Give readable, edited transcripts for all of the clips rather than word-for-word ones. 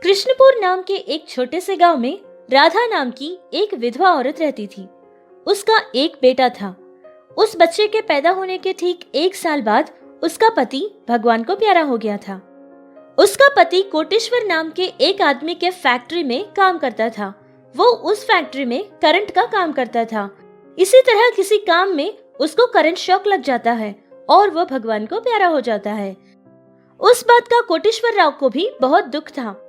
कृष्णपुर नाम के एक छोटे से गांव में राधा नाम की एक विधवा औरत रहती थी। उसका एक बेटा था। उस बच्चे के पैदा होने के ठीक 1 साल बाद उसका पति भगवान को प्यारा हो गया था। उसका पति कोटेश्वर नाम के एक आदमी के फैक्ट्री में काम करता था। वो उस फैक्ट्री में करंट का काम करता था। इसी तरह किसी काम में उसको करंट शॉक लग जाता है और वो भगवान को प्यारा हो जाता है। उस बात का कोटेश्वर राव को भी बहुत दुख था।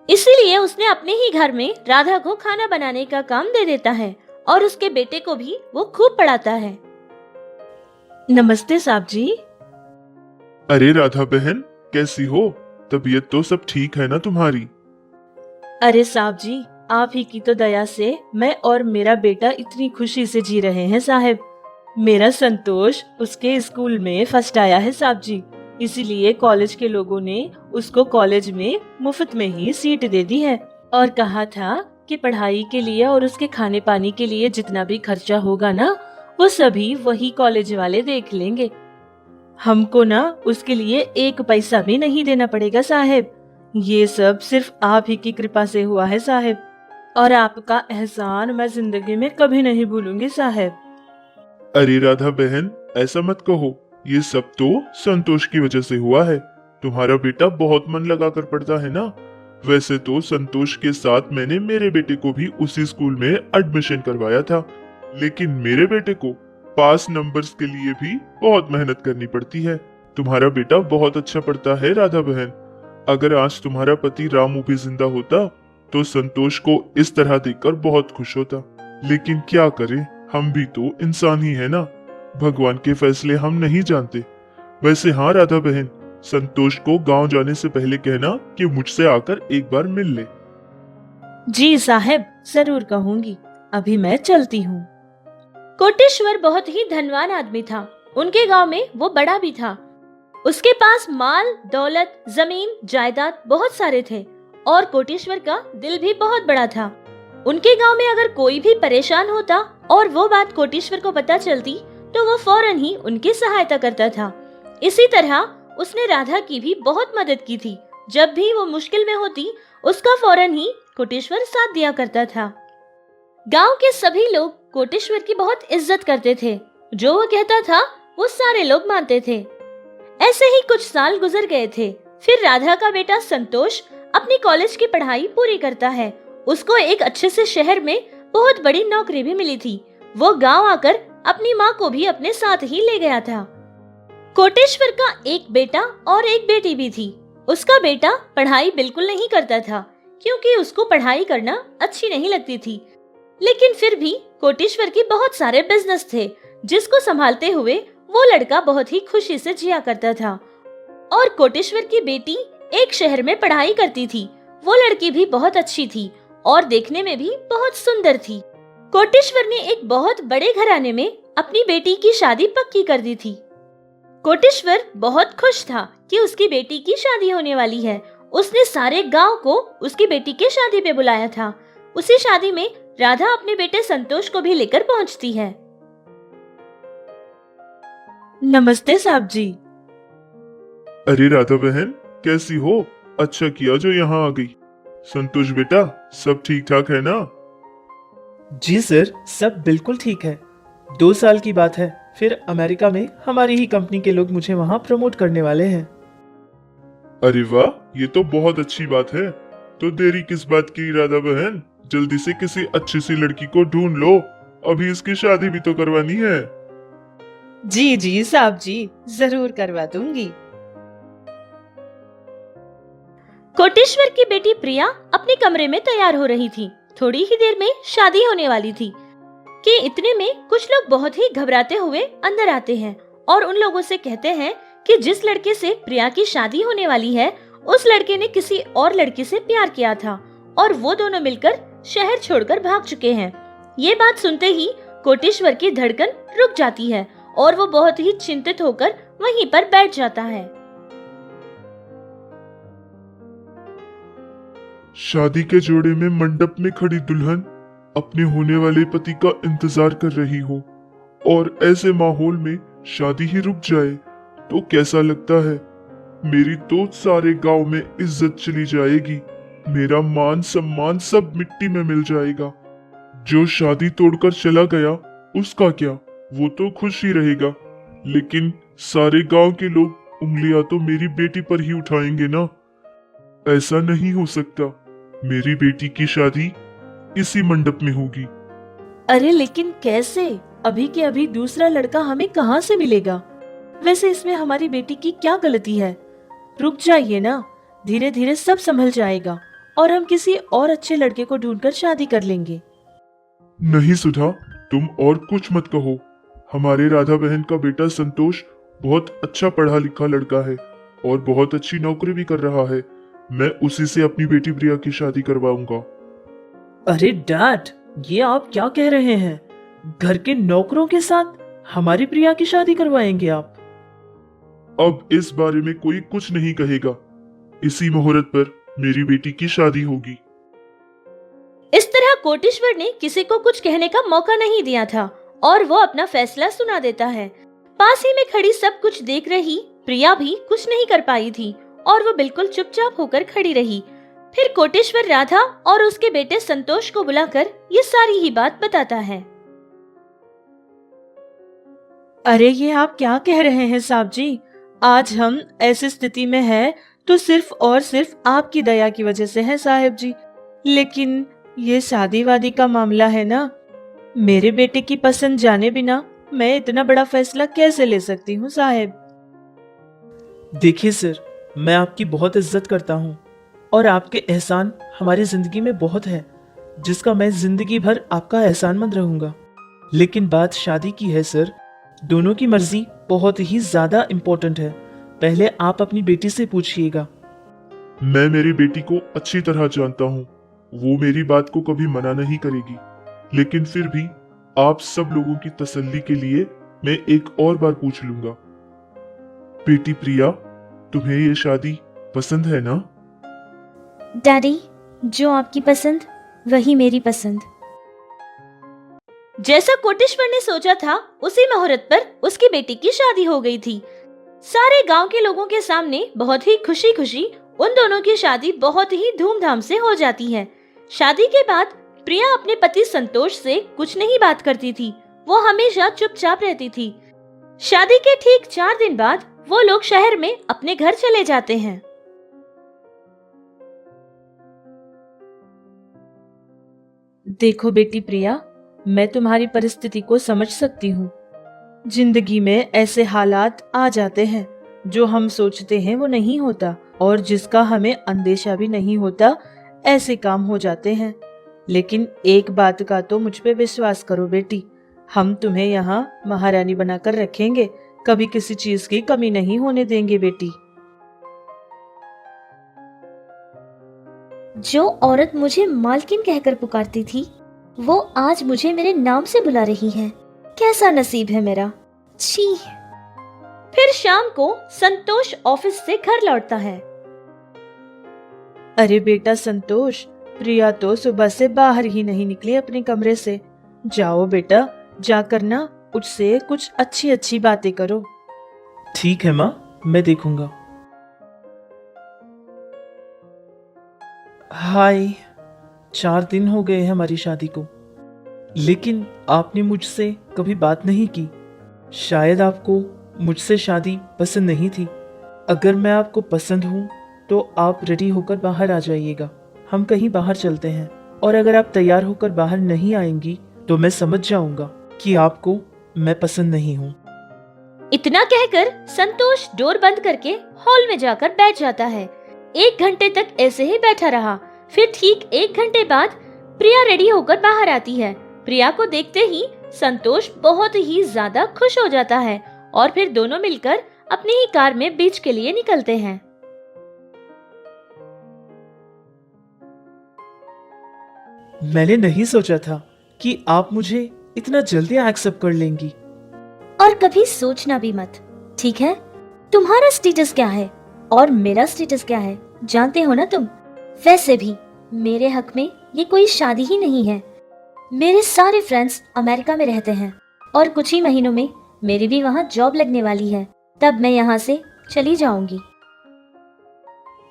इसीलिए उसने अपने ही घर में राधा को खाना बनाने का काम दे देता है और उसके बेटे को भी वो खूब पढ़ाता है। नमस्ते साहब जी। अरे राधा बहन, कैसी हो? तबीयत तो सब ठीक है ना तुम्हारी? अरे साहब जी, आप ही की तो दया से मैं और मेरा बेटा इतनी खुशी से जी रहे हैं साहब। मेरा संतोष उसके स्कूल में फर्स्ट आया है साहब जी। इसीलिए कॉलेज के लोगों ने उसको कॉलेज में मुफ्त में ही सीट दे दी है और कहा था कि पढ़ाई के लिए और उसके खाने पानी के लिए जितना भी खर्चा होगा ना, वो सभी वही कॉलेज वाले देख लेंगे। हमको ना उसके लिए 1 पैसा भी नहीं देना पड़ेगा साहब। ये सब सिर्फ आप ही की कृपा से हुआ है साहब, और आपका एहसान मैं जिंदगी में कभी नहीं भूलूंगी साहब। अरे राधा बहन, ऐसा मत कहो। ये सब तो संतोष की वजह से हुआ है। तुम्हारा बेटा बहुत मन लगाकर पढ़ता है ना। वैसे तो संतोष के साथ मैंने मेरे बेटे को भी उसी स्कूल में एडमिशन करवाया था, लेकिन मेरे बेटे को पास नंबर्स के लिए भी बहुत मेहनत करनी पड़ती है। तुम्हारा बेटा बहुत अच्छा पढ़ता है राधा बहन। अगर आज तुम्हारा पति रामू भी जिंदा होता तो संतोष को इस तरह देखकर बहुत खुश होता। लेकिन क्या करें, हम भी तो इंसान ही है ना। भगवान के फैसले हम नहीं जानते। वैसे हाँ राधा बहन, संतोष को गांव जाने से पहले कहना कि मुझसे आकर एक बार मिल ले। जी साहब, जरूर कहूंगी। अभी मैं चलती हूँ। कोटेश्वर बहुत ही धनवान आदमी था। उनके गांव में वो बड़ा भी था। उसके पास माल दौलत जमीन जायदाद बहुत सारे थे और कोटेश्वर का दिल भी बहुत बड़ा था। उनके गांव में अगर कोई भी परेशान होता और वो बात कोटेश्वर को पता चलती तो वो फौरन ही उनकी सहायता करता था। इसी तरह उसने राधा की भी बहुत मदद की थी। जब भी वो मुश्किल में होती, उसका फौरन ही कोटेश्वर साथ दिया करता था। गांव के सभी लोग कोटेश्वर की बहुत इज्जत करते थे। जो वो कहता था वो सारे लोग मानते थे। ऐसे ही कुछ साल गुजर गए थे। फिर राधा का बेटा संतोष अपनी कॉलेज की पढ़ाई पूरी करता है। उसको एक अच्छे से शहर में बहुत बड़ी नौकरी भी मिली थी। वो गांव आकर अपनी माँ को भी अपने साथ ही ले गया था। कोटेश्वर का एक बेटा और एक बेटी भी थी। उसका बेटा पढ़ाई बिल्कुल नहीं करता था क्योंकि उसको पढ़ाई करना अच्छी नहीं लगती थी। लेकिन फिर भी कोटेश्वर की बहुत सारे बिजनेस थे जिसको संभालते हुए वो लड़का बहुत ही खुशी से जिया करता था। और कोटेश्वर की बेटी एक शहर में पढ़ाई करती थी। वो लड़की भी बहुत अच्छी थी और देखने में भी बहुत सुंदर थी। कोटेश्वर ने एक बहुत बड़े घराने में अपनी बेटी की शादी पक्की कर दी थी। कोटेश्वर बहुत खुश था कि उसकी बेटी की शादी होने वाली है। उसने सारे गांव को उसकी बेटी की शादी पे बुलाया था। उसी शादी में राधा अपने बेटे संतोष को भी लेकर पहुंचती है। नमस्ते साहब जी। अरे राधा बहन, कैसी हो? अच्छा किया जो यहाँ आ गई। संतोष बेटा, सब ठीक ठाक है ना? जी सर, सब बिल्कुल ठीक है। 2 साल की बात है, फिर अमेरिका में हमारी ही कंपनी के लोग मुझे वहाँ प्रमोट करने वाले हैं। अरे वाह, ये तो बहुत अच्छी बात है। तो देरी किस बात की राधा बहन? जल्दी से किसी अच्छी सी लड़की को ढूंढ लो। अभी इसकी शादी भी तो करवानी है। जी जी साहब जी, जरूर करवा दूंगी। कोटेश्वर की बेटी प्रिया अपने कमरे में तैयार हो रही थी। थोड़ी ही देर में शादी होने वाली थी कि इतने में कुछ लोग बहुत ही घबराते हुए अंदर आते हैं और उन लोगों से कहते हैं कि जिस लड़के से प्रिया की शादी होने वाली है उस लड़के ने किसी और लड़की से प्यार किया था और वो दोनों मिलकर शहर छोड़कर भाग चुके हैं। ये बात सुनते ही कोटेश्वर की धड़कन रुक जाती है और वो बहुत ही चिंतित होकर वहीं पर बैठ जाता है। शादी के जोड़े में मंडप में खड़ी दुल्हन अपने होने वाले पति का इंतजार कर रही हो और ऐसे माहौल में शादी ही रुक जाए तो कैसा लगता है? मेरी तो सारे गांव में इज्जत चली जाएगी। मेरा मान सम्मान सब मिट्टी में मिल जाएगा। जो शादी तोड़कर चला गया उसका क्या, वो तो खुश ही रहेगा, लेकिन सारे गांव के लोग उंगलियां तो मेरी बेटी पर ही उठाएंगे ना। ऐसा नहीं हो सकता। मेरी बेटी की शादी इसी मंडप में होगी। अरे लेकिन कैसे? अभी के अभी दूसरा लड़का हमें कहाँ से मिलेगा? वैसे इसमें हमारी बेटी की क्या गलती है? रुक जाइए ना, धीरे धीरे सब संभल जाएगा और हम किसी और अच्छे लड़के को ढूंढकर शादी कर लेंगे। नहीं सुधा, तुम और कुछ मत कहो। हमारे राधा बहन का बेटा संतोष बहुत अच्छा पढ़ा लिखा लड़का है और बहुत अच्छी नौकरी भी कर रहा है। मैं उसी से अपनी बेटी प्रिया की शादी करवाऊंगा। अरे डैड, ये आप क्या कह रहे हैं? घर के नौकरों के साथ हमारी प्रिया की शादी करवाएंगे आप? अब इस बारे में कोई कुछ नहीं कहेगा। इसी मुहूर्त पर मेरी बेटी की शादी होगी। इस तरह कोटेश्वर ने किसी को कुछ कहने का मौका नहीं दिया था और वो अपना फैसला सुना देता है। पास ही में खड़ी सब कुछ देख रही प्रिया भी कुछ नहीं कर पाई थी और वो बिल्कुल चुपचाप होकर खड़ी रही। फिर कोटेश्वर राधा और उसके बेटे संतोष को बुलाकर ये सारी ही बात बताता है। अरे ये आप क्या कह रहे हैं साहब जी? आज हम ऐसी स्थिति में हैं तो सिर्फ और सिर्फ आपकी दया की वजह से है साहब जी। लेकिन ये शादी वादी का मामला है ना, मेरे बेटे की पसंद जाने बिना मैं इतना बड़ा फैसला कैसे ले सकती हूँ साहब? देखिए सर, मैं आपकी बहुत इज्जत करता हूँ और आपके एहसान हमारी जिंदगी में बहुत है, जिसका मैं जिंदगी भर आपका एहसानमंद रहूंगा। लेकिन बात शादी की है सर, दोनों की मर्जी बहुत ही ज्यादा इम्पोर्टेंट है। पहले आप अपनी बेटी से पूछिएगा। मैं मेरी बेटी को अच्छी तरह जानता हूँ, वो मेरी बात को कभी मना नहीं करेगी। लेकिन फिर भी आप सब लोगों की तसल्ली के लिए मैं एक और बार पूछ लूंगा। बेटी प्रिया, तुम्हें ये शादी पसंद है ना? डैडी, जो आपकी पसंद वही मेरी पसंद। जैसा कोटेश्वर ने सोचा था उसी मुहूर्त पर उसकी बेटी की शादी हो गई थी। सारे गांव के लोगों के सामने बहुत ही खुशी खुशी उन दोनों की शादी बहुत ही धूमधाम से हो जाती है। शादी के बाद प्रिया अपने पति संतोष से कुछ नहीं बात करती थी, वो हमेशा चुपचाप रहती थी। शादी के ठीक 4 दिन बाद वो लोग शहर में अपने घर चले जाते हैं। देखो बेटी प्रिया, मैं तुम्हारी परिस्थिति को समझ सकती हूँ। जिंदगी में ऐसे हालात आ जाते हैं जो हम सोचते हैं वो नहीं होता और जिसका हमें अंदेशा भी नहीं होता, ऐसे काम हो जाते हैं। लेकिन एक बात का तो मुझ पे विश्वास करो बेटी, हम तुम्हें यहाँ महारानी बनाकर रखेंगे, कभी किसी चीज की कमी नहीं होने देंगे बेटी। जो औरत मुझे मालकिन कहकर पुकारती थी, वो आज मुझे मेरे नाम से बुला रही है। कैसा नसीब है मेरा। छी। फिर शाम को संतोष ऑफिस से घर लौटता है। अरे बेटा संतोष, प्रिया तो सुबह से बाहर ही नहीं निकली अपने कमरे से। जाओ बेटा, जाकर ना उससे कुछ अच्छी अच्छी बातें करो। ठीक है माँ, मैं देखूंगा। हाय, 4 दिन हो गए हैं हमारी शादी को, लेकिन आपने मुझसे कभी बात नहीं की। शायद आपको मुझसे शादी पसंद नहीं थी। अगर मैं आपको पसंद हूँ तो आप रेडी होकर बाहर आ जाइएगा, हम कहीं बाहर चलते हैं। और अगर आप तैयार होकर बाहर नहीं आएंगी तो मैं समझ जाऊंगा कि आपको मैं पसंद नहीं हूँ। इतना कहकर संतोष डोर बंद करके हॉल में जाकर बैठ जाता है। 1 घंटे तक ऐसे ही बैठा रहा। फिर ठीक 1 घंटे बाद प्रिया रेडी होकर बाहर आती है। प्रिया को देखते ही संतोष बहुत ही ज्यादा खुश हो जाता है और फिर दोनों मिलकर अपनी ही कार में बीच के लिए निकलते हैं। मैंने नहीं सोचा था कि आप मुझे इतना जल्दी एक्सेप्ट कर लेंगी। और कभी सोचना भी मत, ठीक है? तुम्हारा स्टेटस क्या है और मेरा स्टेटस क्या है जानते हो ना तुम? वैसे भी मेरे हक में ये कोई शादी ही नहीं है। मेरे सारे फ्रेंड्स अमेरिका में रहते हैं और कुछ ही महीनों में मेरी भी वहाँ जॉब लगने वाली है, तब मैं यहाँ से चली जाऊंगी।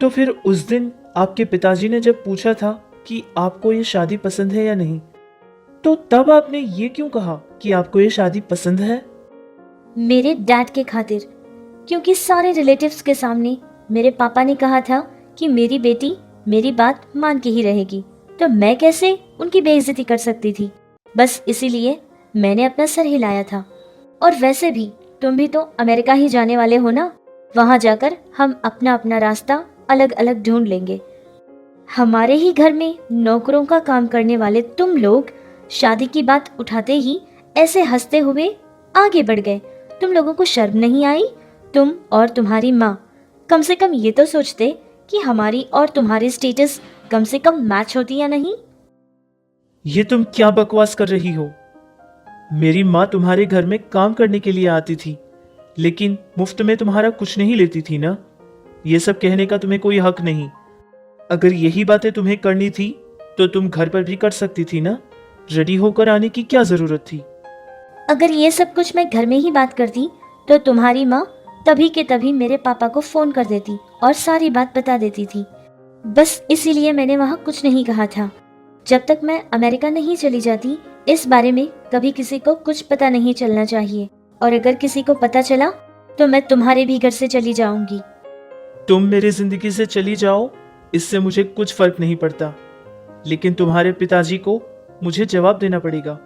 तो फिर उस दिन आपके पिताजी ने जब पूछा था कि आपको ये शादी पसंद है या नहीं, तो तब आपने ये क्यों कहा कि आपको ये शादी पसंद है? मेरे डैड के खातिर, क्योंकि सारे रिलेटिव्स के सामने मेरे पापा ने कहा था कि मेरी बेटी मेरी बात मान के ही रहेगी, तो मैं कैसे उनकी बेइज्जती कर सकती थी। बस इसीलिए मैंने अपना सर हिलाया था। और वैसे भी तुम भी तो अमेरिका ही जाने वाले हो ना, वहां जाकर हम अपना अपना रास्ता अलग अलग ढूंढ लेंगे। हमारे ही घर में नौकरों का काम करने वाले तुम लोग शादी की बात उठाते ही ऐसे हंसते हुए आगे बढ़ गए। तुम लोगों को शर्म नहीं आई? तुम और तुम्हारी माँ कम से कम ये तो सोचते कि हमारी और तुम्हारी स्टेटस कम से कम मैच होती या नहीं। ये तुम क्या बकवास कर रही हो? मेरी माँ तुम्हारे घर में काम करने के लिए आती थी, लेकिन मुफ्त में तुम्हारा कुछ नहीं लेती थी ना। ये सब कहने का तुम्हें कोई हक नहीं। अगर यही बातें तुम्हें करनी थी तो तुम घर पर भी कर सकती थी ना। रेडी होकर आने की क्या जरूरत थी? अगर ये सब कुछ मैं घर में ही बात करती तो तुम्हारी माँ तभी के तभी मेरे पापा को फोन कर देती और सारी बात बता देती थी। बस इसीलिए मैंने वहाँ कुछ नहीं कहा था। जब तक मैं अमेरिका नहीं चली जाती, इस बारे में कभी किसी को कुछ पता नहीं चलना चाहिए, और अगर किसी को पता चला तो मैं तुम्हारे भी घर से चली जाऊंगी। तुम मेरी जिंदगी से चली जाओ, इससे मुझे कुछ फर्क नहीं पड़ता, लेकिन तुम्हारे पिताजी को मुझे जवाब देना पड़ेगा।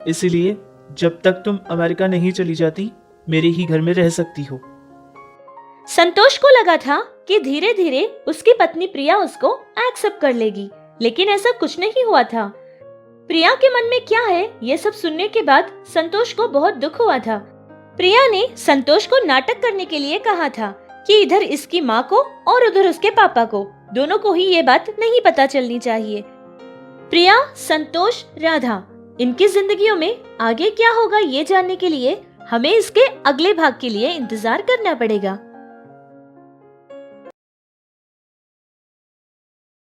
इसीलिए जब तक तुम अमेरिका नहीं चली जाती, मेरे ही घर में रह सकती हो। संतोष को लगा था कि धीरे धीरे उसकी पत्नी प्रिया उसको एक्सेप्ट कर लेगी, लेकिन ऐसा कुछ नहीं हुआ था। प्रिया के मन में क्या है, ये सब सुनने के बाद संतोष को बहुत दुख हुआ था। प्रिया ने संतोष को नाटक करने के लिए कहा था कि इधर इसकी माँ को और उधर उसके पापा को, दोनों को ही ये बात नहीं पता चलनी चाहिए। प्रिया, संतोष, राधा, इनकी जिंदगियों में आगे क्या होगा ये जानने के लिए हमें इसके अगले भाग के लिए इंतजार करना पड़ेगा।